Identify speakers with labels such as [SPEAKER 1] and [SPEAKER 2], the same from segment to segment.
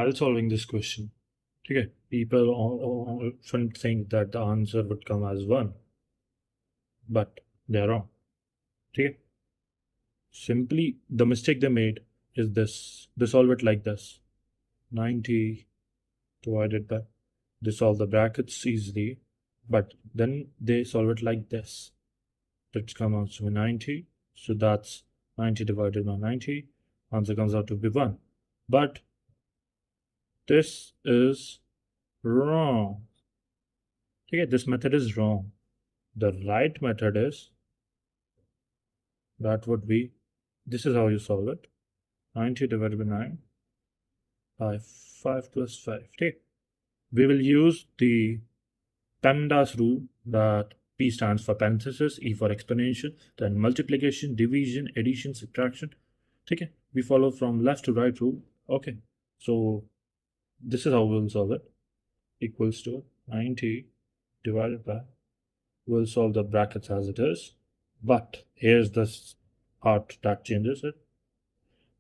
[SPEAKER 1] while solving this question, okay, people often think that the answer would come as 1, but they're wrong. Okay, simply the mistake they made is this. They solve it like this: 90 divided by, they solve the brackets easily, but then they solve it like this. That comes out to be 90, so that's 90 divided by 90. Answer comes out to be 1. But this is wrong. Okay, this method is wrong. The right method is, that would be, this is how you solve it: 90 divided by 9 by 5 plus 5. Okay, we will use the PEMDAS rule, that P stands for parenthesis, E for exponential, then multiplication, division, addition, subtraction. Okay, we follow from left to right rule. Okay, so this is how we'll solve it: equals to 90 divided by, we'll solve the brackets as it is, but here's this part that changes it.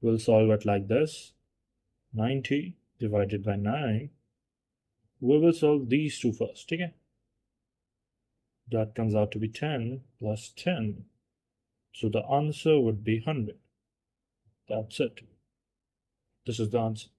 [SPEAKER 1] We'll solve it like this: 90 divided by 9. We will solve these two first. Okay, that comes out to be 10 plus 10. So the answer would be 100. That's it. This is the answer.